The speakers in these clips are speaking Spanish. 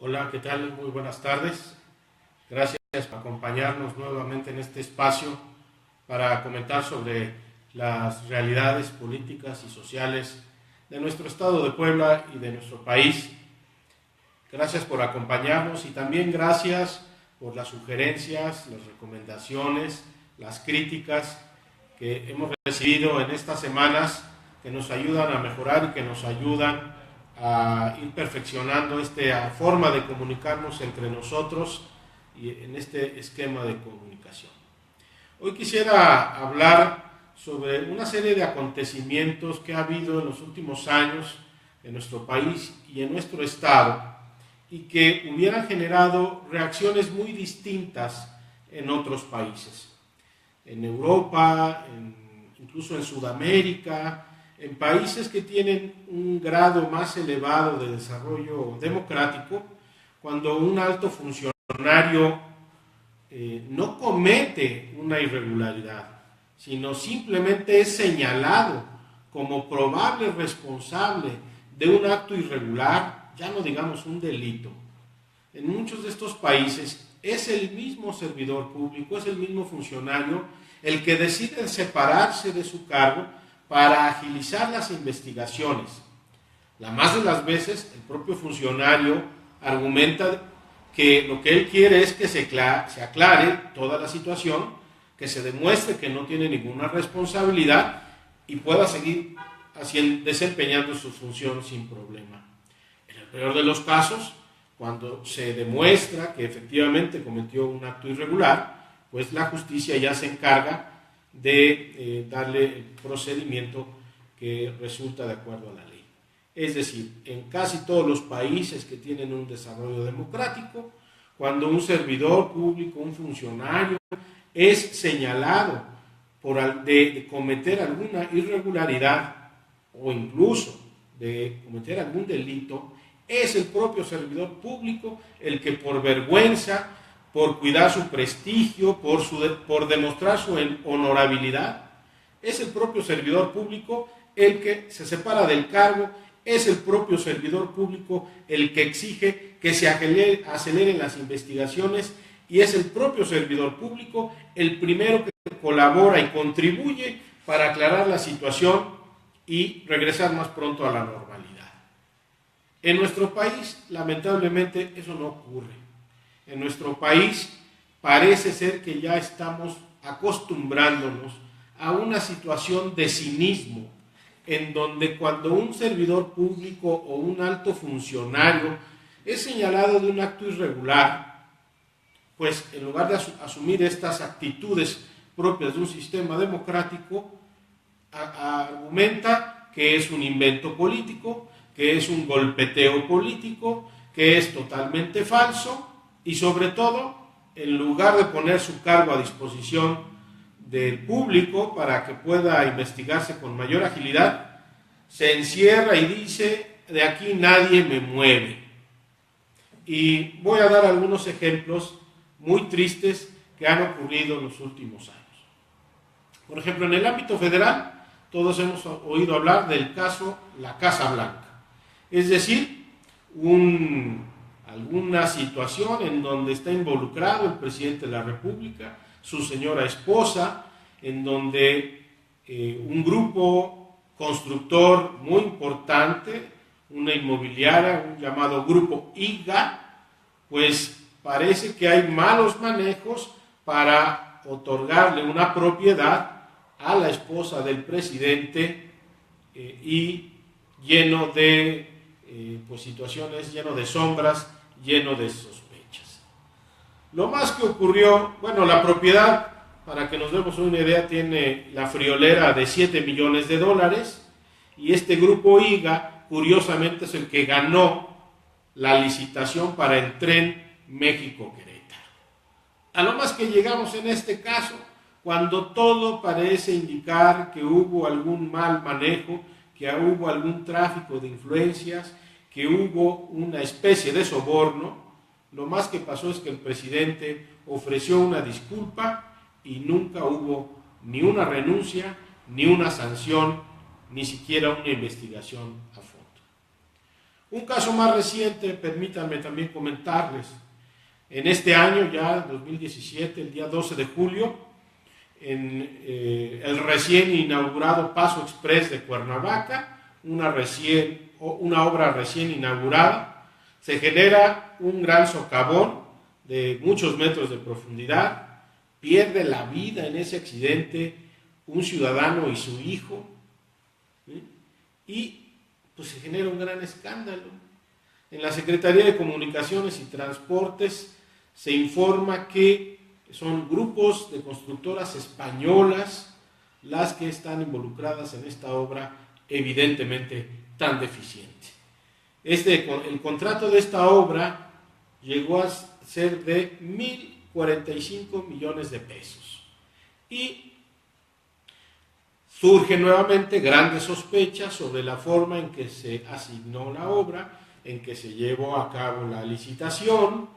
Hola, ¿qué tal? Muy buenas tardes. Gracias por acompañarnos nuevamente en este espacio para comentar sobre las realidades políticas y sociales de nuestro estado de Puebla y de nuestro país. Gracias por acompañarnos y también gracias por las sugerencias, las recomendaciones, las críticas que hemos recibido en estas semanas que nos ayudan a mejorar y que nos ayudan a ir perfeccionando esta forma de comunicarnos entre nosotros y en este esquema de comunicación. Hoy quisiera hablar sobre una serie de acontecimientos que ha habido en los últimos años en nuestro país y en nuestro estado y que hubieran generado reacciones muy distintas en otros países. En Europa, incluso en Sudamérica, en países que tienen un grado más elevado de desarrollo democrático, cuando un alto funcionario no comete una irregularidad, sino simplemente es señalado como probable responsable de un acto irregular, ya no digamos un delito. En muchos de estos países es el mismo servidor público, es el mismo funcionario el que decide separarse de su cargo para agilizar las investigaciones. La más de las veces el propio funcionario argumenta que lo que él quiere es que se aclare toda la situación, que se demuestre que no tiene ninguna responsabilidad y pueda seguir desempeñando su función sin problema. En el peor de los casos, cuando se demuestra que efectivamente cometió un acto irregular, pues la justicia ya se encarga de darle el procedimiento que resulta de acuerdo a la ley. Es decir, en casi todos los países que tienen un desarrollo democrático, cuando un servidor público, un funcionario, es señalado de cometer alguna irregularidad o incluso de cometer algún delito, es el propio servidor público el que por vergüenza, por cuidar su prestigio, por demostrar su honorabilidad, es el propio servidor público el que se separa del cargo, es el propio servidor público el que exige que se aceleren las investigaciones y es el propio servidor público el primero que colabora y contribuye para aclarar la situación y regresar más pronto a la normalidad. En nuestro país, lamentablemente, eso no ocurre. En nuestro país parece ser que ya estamos acostumbrándonos a una situación de cinismo, en donde cuando un servidor público o un alto funcionario es señalado de un acto irregular, pues en lugar de asumir estas actitudes propias de un sistema democrático, argumenta que es un invento político, que es un golpeteo político, que es totalmente falso y sobre todo, en lugar de poner su cargo a disposición del público para que pueda investigarse con mayor agilidad, se encierra y dice, de aquí nadie me mueve. Y voy a dar algunos ejemplos muy tristes que han ocurrido en los últimos años. Por ejemplo, en el ámbito federal, todos hemos oído hablar del caso La Casa Blanca. Es decir, alguna situación en donde está involucrado el presidente de la República, su señora esposa, en donde un grupo constructor muy importante, una inmobiliaria, un llamado Grupo IGA, pues parece que hay malos manejos para otorgarle una propiedad a la esposa del presidente y lleno de situaciones, lleno de sombras, lleno de sospechas. Lo más que ocurrió, bueno, la propiedad, para que nos demos una idea, tiene la friolera de $7 millones y este grupo IGA, curiosamente, es el que ganó la licitación para el tren México-Querétaro. A lo más que llegamos en este caso, cuando todo parece indicar que hubo algún mal manejo, que hubo algún tráfico de influencias, que hubo una especie de soborno, lo más que pasó es que el presidente ofreció una disculpa y nunca hubo ni una renuncia, ni una sanción, ni siquiera una investigación a fondo. Un caso más reciente, permítanme también comentarles, en este año ya, 2017, el día 12 de julio, en el recién inaugurado Paso Express de Cuernavaca, una obra recién inaugurada, se genera un gran socavón de muchos metros de profundidad, pierde la vida en ese accidente un ciudadano y su hijo, ¿sí? Y pues se genera un gran escándalo. En la Secretaría de Comunicaciones y Transportes se informa que son grupos de constructoras españolas las que están involucradas en esta obra evidentemente tan deficiente. El contrato de esta obra llegó a ser de 1.045 millones de pesos y surgen nuevamente grandes sospechas sobre la forma en que se asignó la obra, en que se llevó a cabo la licitación.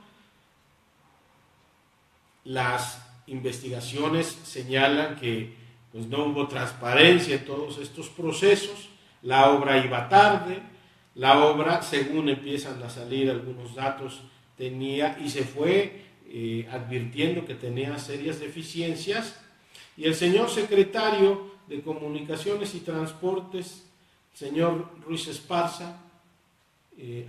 Las investigaciones señalan que pues, no hubo transparencia en todos estos procesos, la obra iba tarde, la obra, según empiezan a salir algunos datos, tenía y se fue advirtiendo que tenía serias deficiencias, y el señor secretario de Comunicaciones y Transportes, señor Ruiz Esparza,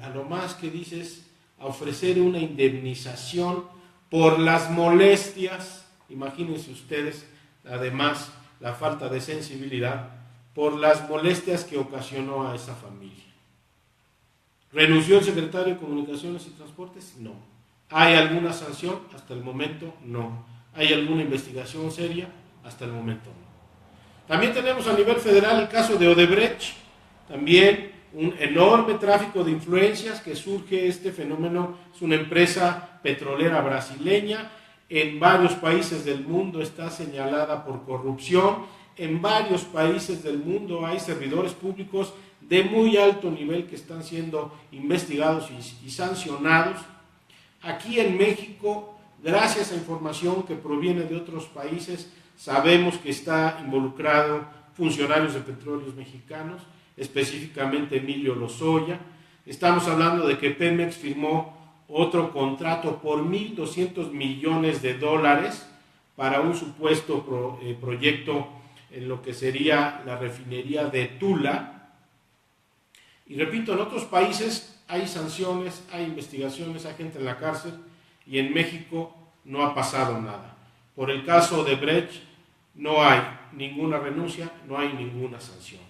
a lo más que dice es a ofrecer una indemnización por las molestias, imagínense ustedes, además la falta de sensibilidad, por las molestias que ocasionó a esa familia. ¿Renunció el secretario de Comunicaciones y Transportes? No. ¿Hay alguna sanción? Hasta el momento no. ¿Hay alguna investigación seria? Hasta el momento no. También tenemos a nivel federal el caso de Odebrecht, también un enorme tráfico de influencias que surge. Este fenómeno es una empresa petrolera brasileña, en varios países del mundo está señalada por corrupción, en varios países del mundo hay servidores públicos de muy alto nivel que están siendo investigados y sancionados. Aquí en México, gracias a información que proviene de otros países, sabemos que está involucrado funcionarios de Petróleos Mexicanos, específicamente Emilio Lozoya. Estamos hablando de que Pemex firmó otro contrato por $1.200 millones para un supuesto proyecto en lo que sería la refinería de Tula. Y repito, en otros países hay sanciones, hay investigaciones, hay gente en la cárcel, y en México no ha pasado nada. Por el caso de Brecht no hay ninguna renuncia, no hay ninguna sanción.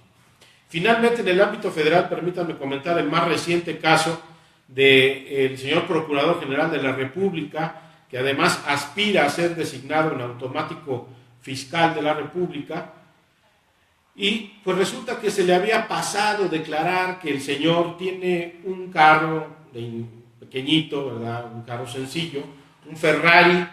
Finalmente, en el ámbito federal, permítanme comentar el más reciente caso del señor Procurador General de la República, que además aspira a ser designado en automático fiscal de la República, y pues resulta que se le había pasado declarar que el señor tiene un carro pequeñito, ¿verdad? Un carro sencillo, un Ferrari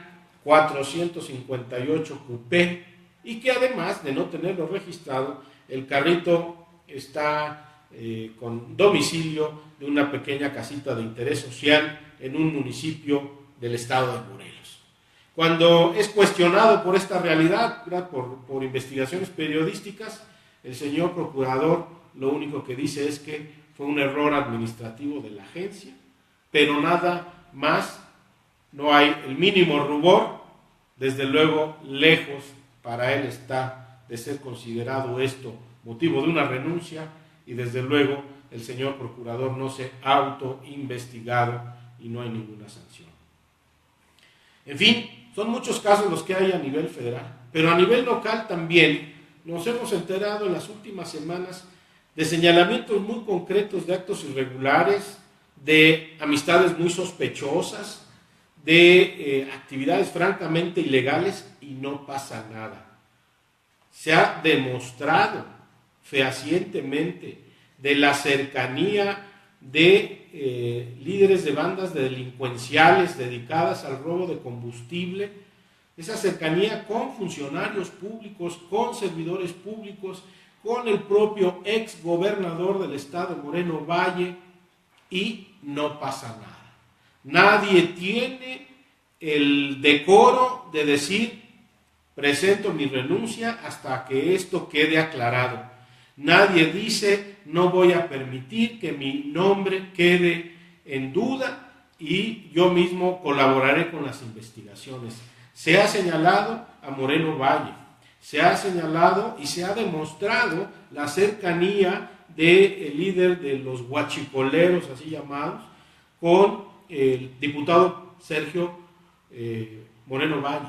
458 Coupé, y que además de no tenerlo registrado, el carrito está con domicilio de una pequeña casita de interés social en un municipio del estado de Morelos. Cuando es cuestionado por esta realidad, por investigaciones periodísticas, el señor procurador lo único que dice es que fue un error administrativo de la agencia, pero nada más, no hay el mínimo rubor. Desde luego, lejos para él está de ser considerado esto motivo de una renuncia, y desde luego el señor procurador no se ha autoinvestigado y no hay ninguna sanción. En fin, son muchos casos los que hay a nivel federal, pero a nivel local también nos hemos enterado en las últimas semanas de señalamientos muy concretos de actos irregulares, de amistades muy sospechosas, de actividades francamente ilegales, y no pasa nada. Se ha demostrado fehacientemente de la cercanía de líderes de bandas delincuenciales dedicadas al robo de combustible, esa cercanía con funcionarios públicos, con servidores públicos, con el propio ex gobernador del estado, Moreno Valle, y no pasa nada. Nadie tiene el decoro de decir: presento mi renuncia hasta que esto quede aclarado. Nadie dice, no voy a permitir que mi nombre quede en duda y yo mismo colaboraré con las investigaciones. Se ha señalado a Moreno Valle, se ha señalado y se ha demostrado la cercanía del líder de los huachicoleros, así llamados, con el diputado Sergio Moreno Valle.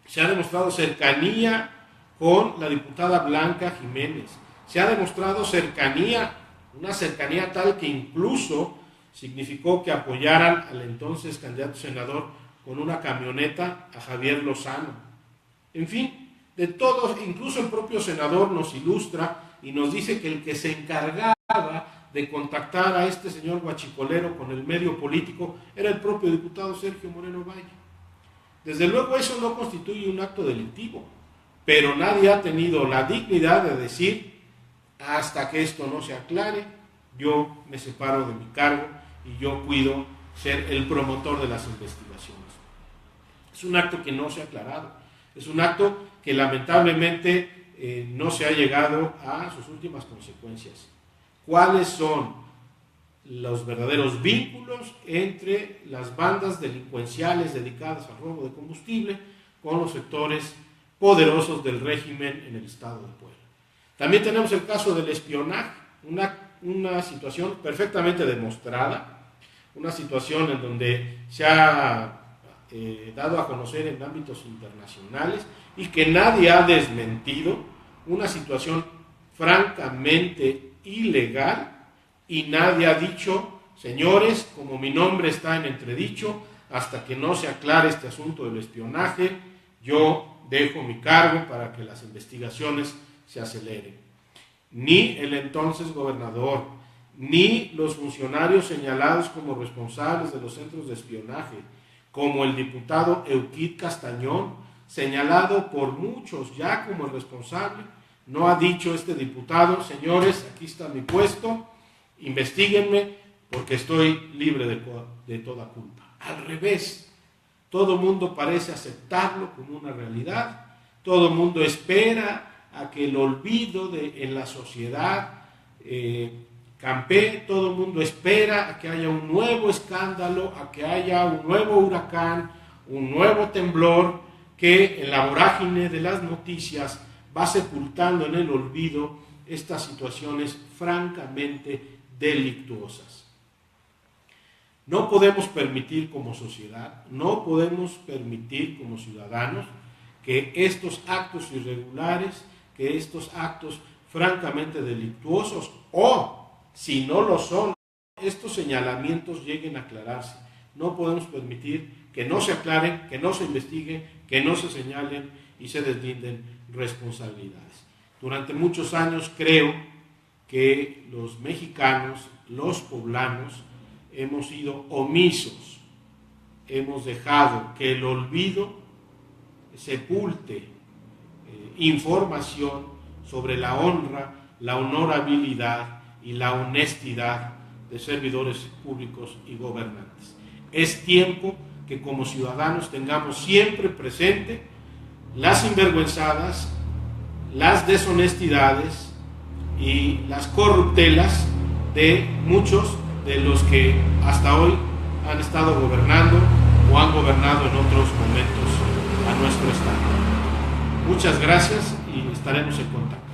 Se ha demostrado cercanía con la diputada Blanca Jiménez. Se ha demostrado cercanía, una cercanía tal que incluso significó que apoyaran al entonces candidato senador con una camioneta a Javier Lozano. En fin, de todos, incluso el propio senador nos ilustra y nos dice que el que se encargaba de contactar a este señor huachicolero con el medio político era el propio diputado Sergio Moreno Valle. Desde luego eso no constituye un acto delictivo, pero nadie ha tenido la dignidad de decir, hasta que esto no se aclare, yo me separo de mi cargo y yo cuido ser el promotor de las investigaciones. Es un acto que no se ha aclarado, es un acto que lamentablemente no se ha llegado a sus últimas consecuencias. ¿Cuáles son los verdaderos vínculos entre las bandas delincuenciales dedicadas al robo de combustible con los sectores poderosos del régimen en el estado de Puebla? También tenemos el caso del espionaje, una situación perfectamente demostrada, una situación en donde se ha dado a conocer en ámbitos internacionales y que nadie ha desmentido, una situación francamente ilegal, y nadie ha dicho, señores, como mi nombre está en entredicho, hasta que no se aclare este asunto del espionaje, yo dejo mi cargo para que las investigaciones se aceleren. Ni el entonces gobernador, ni los funcionarios señalados como responsables de los centros de espionaje, como el diputado Euquid Castañón, señalado por muchos ya como el responsable, no ha dicho este diputado, señores, aquí está mi puesto, investíguenme porque estoy libre de toda culpa. Al revés, todo mundo parece aceptarlo como una realidad, todo mundo espera a que el olvido en la sociedad campee, todo el mundo espera a que haya un nuevo escándalo, a que haya un nuevo huracán, un nuevo temblor que en la vorágine de las noticias va sepultando en el olvido estas situaciones francamente delictuosas. No podemos permitir como sociedad, no podemos permitir como ciudadanos que estos actos irregulares, que estos actos francamente delictuosos o, si no lo son, estos señalamientos lleguen a aclararse. No podemos permitir que no se aclaren, que no se investiguen, que no se señalen y se deslinden responsabilidades. Durante muchos años creo que los mexicanos, los poblanos, hemos sido omisos, hemos dejado que el olvido sepulte información sobre la honra, la honorabilidad y la honestidad de servidores públicos y gobernantes. Es tiempo que como ciudadanos tengamos siempre presente las sinvergüenzadas, las deshonestidades y las corruptelas de muchos de los que hasta hoy han estado gobernando o han gobernado en otros momentos a nuestro estado. Muchas gracias y estaremos en contacto.